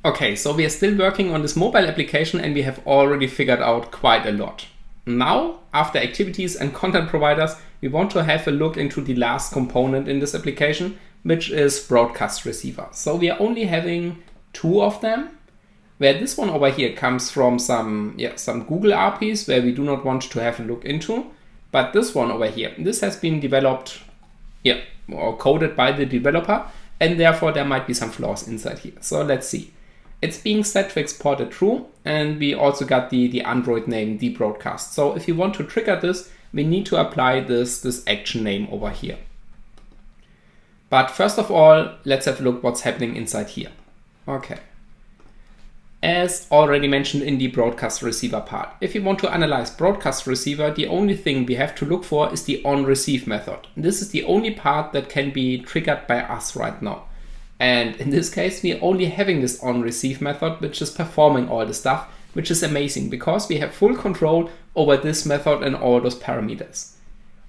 Okay, so we are still working on this mobile application and we have already figured out quite a lot. Now, after activities and content providers, we want to have a look into the last component in this application, which is broadcast receiver. So we are only having two of them, where this one over here comes from some Google APIs where we do not want to have a look into. But this one over here, this has been developed or coded by the developer, and therefore there might be some flaws inside here. So let's see. It's being set to export a true, and we also got the Android name, the BroadCast. So if you want to trigger this, we need to apply this action name over here. But first of all, let's have a look what's happening inside here. Okay. As already mentioned in the broadcast receiver part, if you want to analyze broadcast receiver, the only thing we have to look for is the onReceive method. This is the only part that can be triggered by us right now. And in this case, we are only having this onReceive method, which is performing all the stuff, which is amazing because we have full control over this method and all those parameters.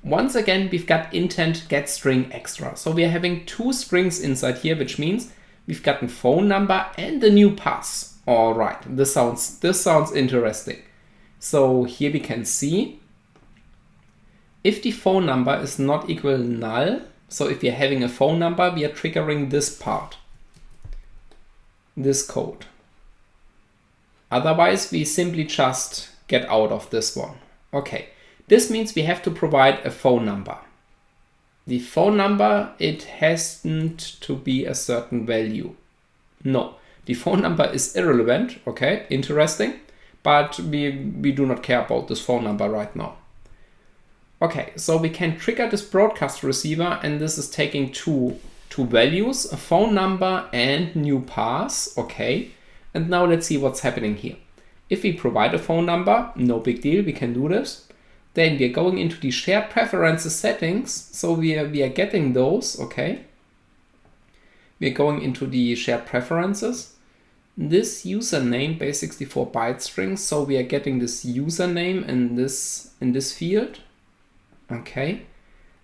Once again, we've got intent get string extra. So we are having two strings inside here, which means we've got a phone number and a new pass. All right, this sounds interesting. So here we can see if the phone number is not equal null, so if we are having a phone number, we are triggering this part, this code. Otherwise, we simply just get out of this one. Okay, this means we have to provide a phone number. The phone number, it hasn't to be a certain value. No. The phone number is irrelevant, okay, interesting, but we do not care about this phone number right now. Okay, so we can trigger this broadcast receiver, and this is taking two values, a phone number and new pass, okay. And now let's see what's happening here. If we provide a phone number, no big deal, we can do this. Then we're going into the shared preferences settings, so we are getting those, okay. We're going into the shared preferences. This username base64 byte string, so we are getting this username in this field. Okay.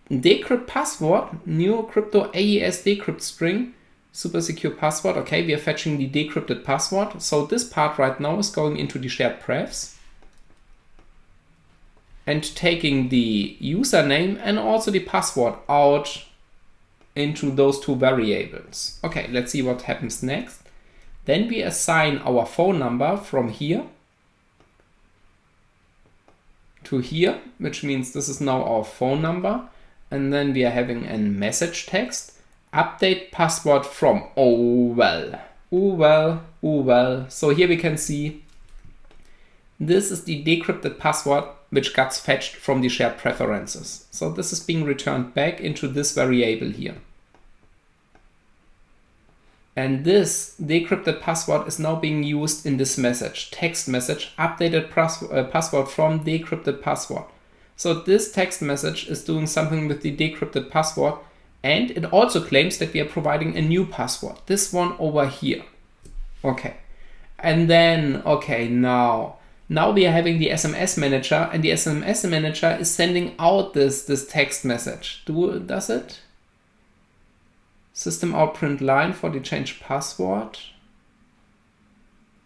Decrypt password, new crypto AES decrypt string, super secure password. Okay, we are fetching the decrypted password. So this part right now is going into the shared prefs and taking the username and also the password out into those two variables. Okay, let's see what happens next. Then we assign our phone number from here to here, which means this is now our phone number. And then we are having a message text, update password from, oh well. So here we can see this is the decrypted password which gets fetched from the shared preferences. So this is being returned back into this variable here. And this decrypted password is now being used in this message, text message, updated password from decrypted password. So this text message is doing something with the decrypted password, and it also claims that we are providing a new password, this one over here. Okay. And then, okay, now we are having the SMS manager, and the SMS manager is sending out this text message. Does it? System out print line for the change password.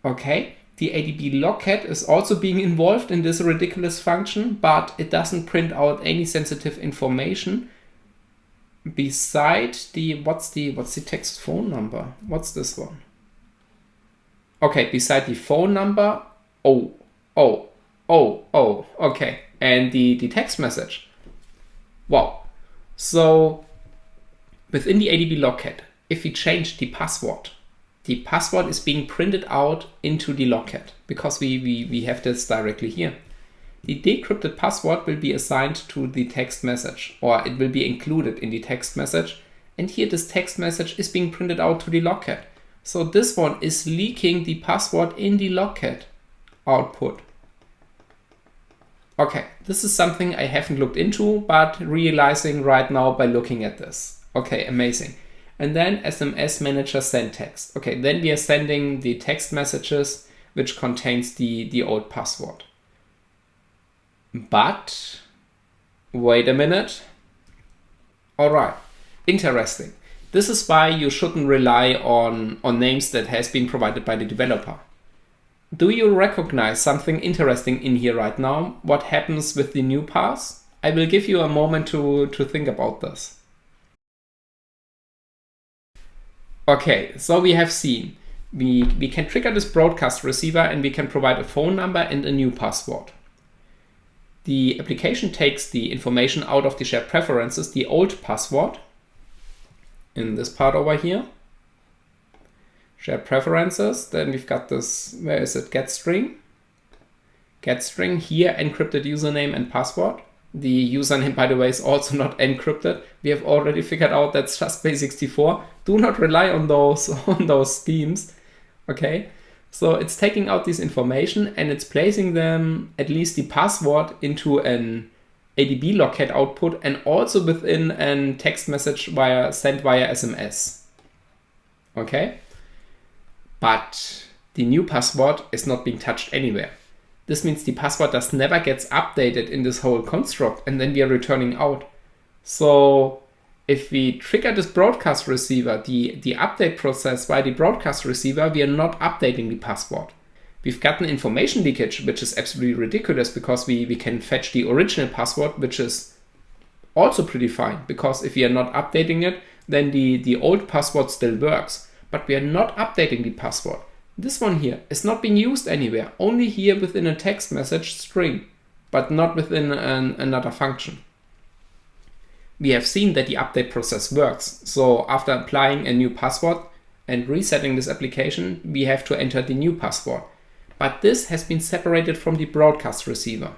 Okay, the ADB logcat is also being involved in this ridiculous function, but it doesn't print out any sensitive information beside what's the text phone number? What's this one? Okay, beside the phone number. Okay, and the text message. Wow. So within the ADB logcat, if we change the password is being printed out into the logcat because we have this directly here. The decrypted password will be assigned to the text message, or it will be included in the text message. And here this text message is being printed out to the logcat. So this one is leaking the password in the logcat output. Okay, this is something I haven't looked into, but realizing right now by looking at this. Okay, amazing. And then SMS manager send text. Okay, then we are sending the text messages which contains the old password. But wait a minute. All right, interesting. This is why you shouldn't rely on names that has been provided by the developer. Do you recognize something interesting in here right now? What happens with the new pass? I will give you a moment to think about this. Okay, so we have seen we can trigger this broadcast receiver and we can provide a phone number and a new password. The application takes the information out of the shared preferences, the old password, in this part over here. Shared preferences, then we've got this, where is it, get string. Get string, here encrypted username and password. The username, by the way, is also not encrypted. We have already figured out that's just base64. Do not rely on those schemes. Okay, so it's taking out this information and it's placing them, at least the password, into an ADB logcat output and also within a text message sent via SMS. Okay, but the new password is not being touched anywhere. This means the password never gets updated in this whole construct, and then we are returning out. So if we trigger this broadcast receiver, the update process via the broadcast receiver, we are not updating the password. We've gotten information leakage, which is absolutely ridiculous because we can fetch the original password, which is also pretty fine, because if we are not updating it, then the old password still works, but we are not updating the password. This one here is not being used anywhere, only here within a text message string, but not within another function. We have seen that the update process works. So after applying a new password and resetting this application, we have to enter the new password. But this has been separated from the broadcast receiver.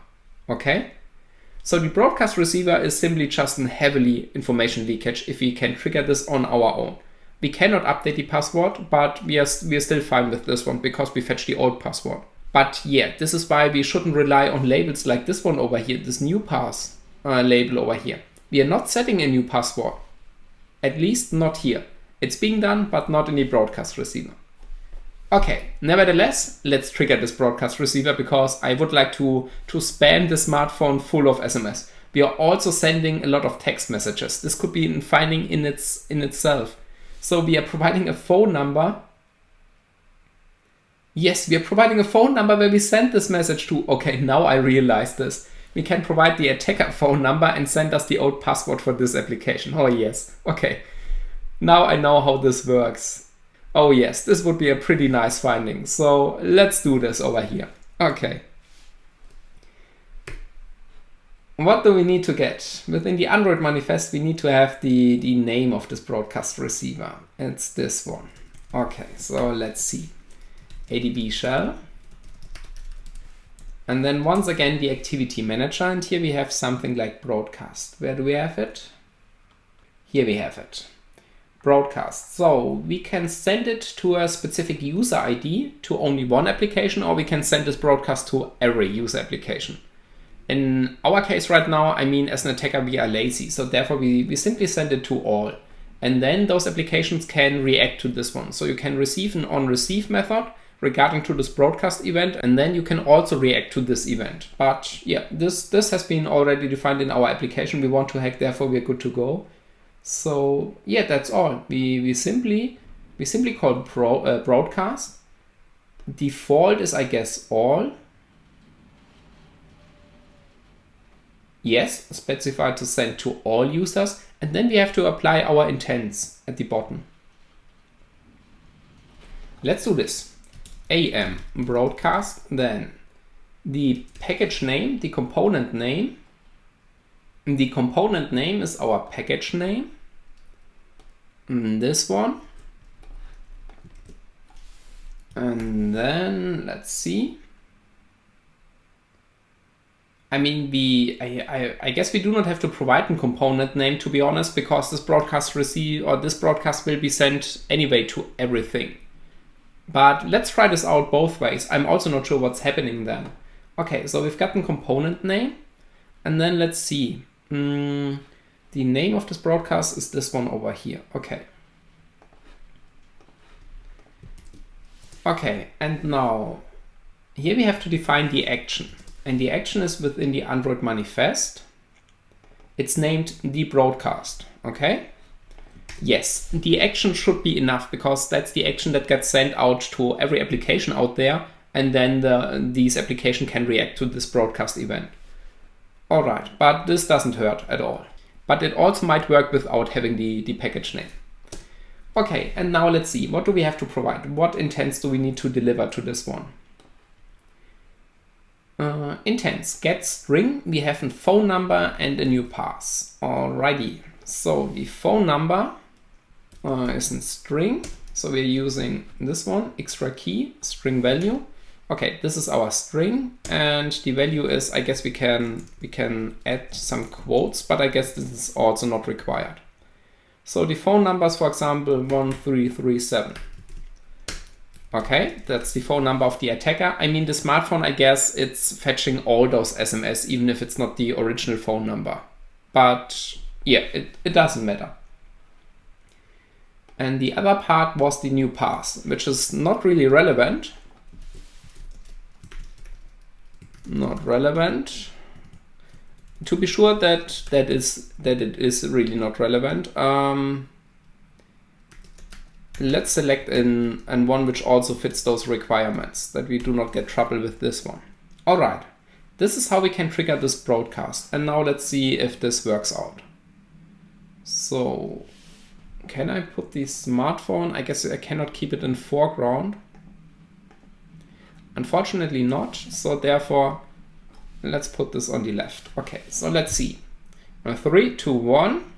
Okay? So the broadcast receiver is simply just a heavily information leakage if we can trigger this on our own. We cannot update the password, but we are still fine with this one because we fetch the old password. But yeah, this is why we shouldn't rely on labels like this one over here, this new pass label over here. We are not setting a new password, at least not here. It's being done, but not in the broadcast receiver. Okay, nevertheless, let's trigger this broadcast receiver because I would like to spam the smartphone full of SMS. We are also sending a lot of text messages. This could be a finding in itself. So we are providing a phone number. Yes, we are providing a phone number where we send this message to. Okay, now I realize this. We can provide the attacker phone number and send us the old password for this application. Oh yes, okay. Now I know how this works. Oh yes, this would be a pretty nice finding. So let's do this over here. Okay. What do we need to get? Within the Android manifest, we need to have the name of this broadcast receiver. It's this one. Okay, so let's see. ADB shell. And then once again, the activity manager. And here we have something like broadcast. Where do we have it? Here we have it. Broadcast. So we can send it to a specific user ID to only one application, or we can send this broadcast to every user application. In our case right now, I mean, as an attacker, we are lazy. So therefore, we simply send it to all. And then those applications can react to this one. So you can receive an onReceive method regarding to this broadcast event. And then you can also react to this event. But yeah, this has been already defined in our application. We want to hack, therefore we're good to go. So yeah, that's all. We simply call broadcast. Default is, I guess, all. Yes, specified to send to all users, and then we have to apply our intents at the bottom. Let's do this. AM broadcast, then the package name, the component name. The component name is our package name. This one. And then let's see. I mean, I guess we do not have to provide a component name, to be honest, because this broadcast will be sent anyway to everything. But let's try this out both ways. I'm also not sure what's happening then. Okay, so we've got a component name, and then let's see. The name of this broadcast is this one over here. Okay. Okay, and now here we have to define the action. And the action is within the Android manifest. It's named the broadcast. Okay. Yes, the action should be enough because that's the action that gets sent out to every application out there, and then these application can react to this broadcast event. All right, but this doesn't hurt at all. But it also might work without having the package name. Okay, and now let's see, what do we have to provide? What intents do we need to deliver to this one? Intents, get string, we have a phone number and a new pass. Alrighty, so the phone number is in string. So we're using this one, extra key, string value. Okay, this is our string, and the value is, I guess we can add some quotes, but I guess this is also not required. So the phone number is, for example, 1337. Okay, that's the phone number of the attacker. I mean, the smartphone, I guess it's fetching all those SMS, even if it's not the original phone number. But yeah, it doesn't matter. And the other part was the new pass, which is not really relevant. Not relevant. To be sure that it is really not relevant, let's select an one which also fits those requirements, that we do not get trouble with this one. All right, this is how we can trigger this broadcast. And now let's see if this works out. So can I put the smartphone? I guess I cannot keep it in foreground. Unfortunately not, so therefore let's put this on the left. Okay, so let's see. 3, 2, 1.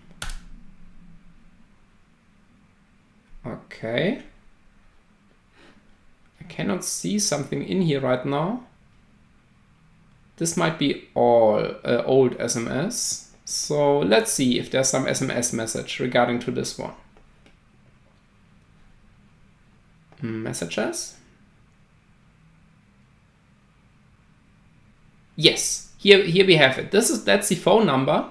Okay. I cannot see something in here right now. This might be all old SMS. So let's see if there's some SMS message regarding to this one. Messages. Yes, here we have it. That's the phone number.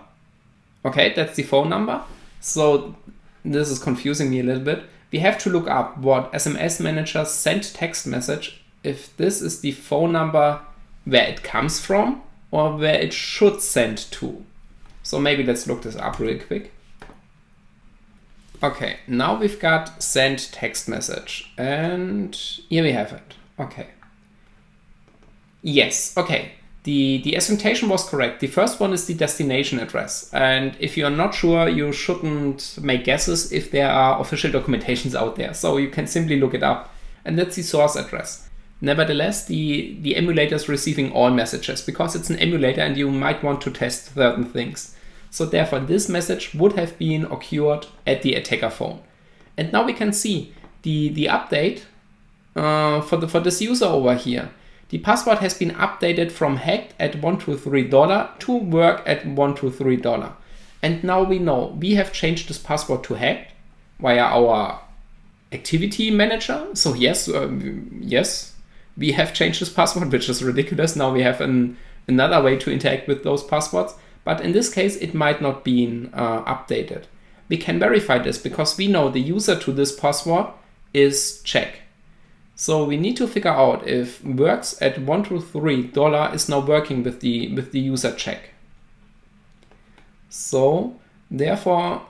Okay, that's the phone number. So this is confusing me a little bit. We have to look up what SMS manager sent text message, if this is the phone number where it comes from or where it should send to. So maybe let's look this up real quick. Okay, now we've got send text message, and here we have it. Okay. Yes, okay. The assumption was correct. The first one is the destination address. And if you're not sure, you shouldn't make guesses if there are official documentations out there. So you can simply look it up, and that's the source address. Nevertheless, the emulator is receiving all messages because it's an emulator and you might want to test certain things. So therefore, this message would have been occurred at the attacker phone. And now we can see the update for this user over here. The password has been updated from hacked at $123 to work at $123. And now we know we have changed this password to hacked via our activity manager. So yes, we have changed this password, which is ridiculous. Now we have another way to interact with those passwords. But in this case, it might not be updated. We can verify this because we know the user to this password is check. So we need to figure out if works at $123 is now working with the user check. So therefore,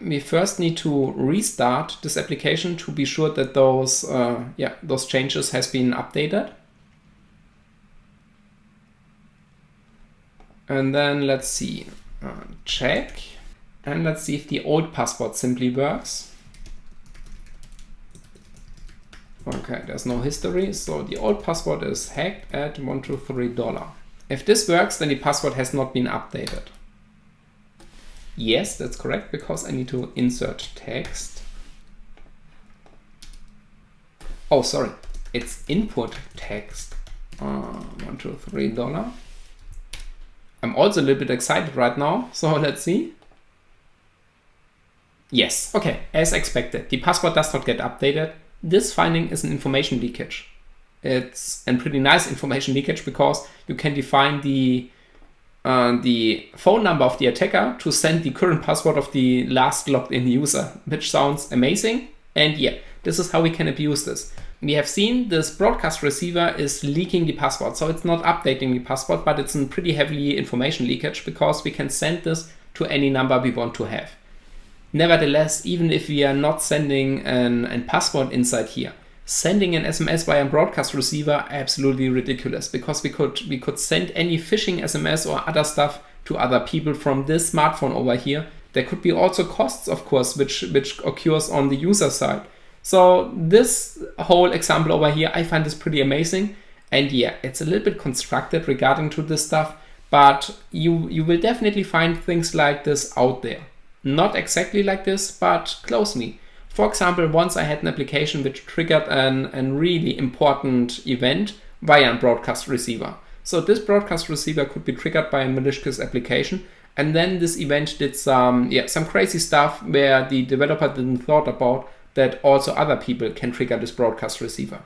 we first need to restart this application to be sure that those changes has been updated. And then let's see, check, and let's see if the old password simply works. Okay, there's no history, so the old password is hacked at $123. If this works, then the password has not been updated. Yes, that's correct, because I need to insert text. Oh, sorry, it's input text. $123. I'm also a little bit excited right now, so let's see. Yes, okay, as expected, the password does not get updated. This finding is an information leakage. It's a pretty nice information leakage because you can define the phone number of the attacker to send the current password of the last logged in user, which sounds amazing. And yeah, this is how we can abuse this. We have seen this broadcast receiver is leaking the password. So it's not updating the password, but it's a pretty heavily information leakage because we can send this to any number we want to have. Nevertheless, even if we are not sending an password inside here, sending an SMS via a broadcast receiver, absolutely ridiculous, because we could send any phishing SMS or other stuff to other people from this smartphone over here. There could be also costs, of course, which occurs on the user side. So this whole example over here, I find this pretty amazing. And yeah, it's a little bit constructed regarding to this stuff, but you will definitely find things like this out there. Not exactly like this, but closely. For example, once I had an application which triggered a really important event via a broadcast receiver. So this broadcast receiver could be triggered by a malicious application, and then this event did some crazy stuff where the developer didn't thought about that also other people can trigger this broadcast receiver.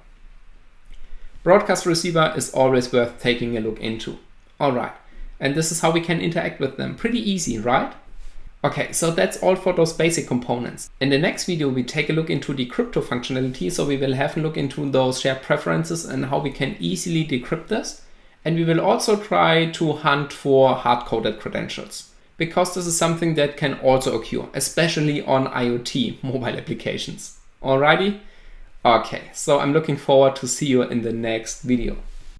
Broadcast receiver is always worth taking a look into. Alright, and this is how we can interact with them. Pretty easy, right? Okay, so that's all for those basic components. In the next video, we take a look into the crypto functionality. So we will have a look into those shared preferences and how we can easily decrypt this. And we will also try to hunt for hard-coded credentials, because this is something that can also occur, especially on IoT mobile applications. Alrighty? Okay, so I'm looking forward to see you in the next video.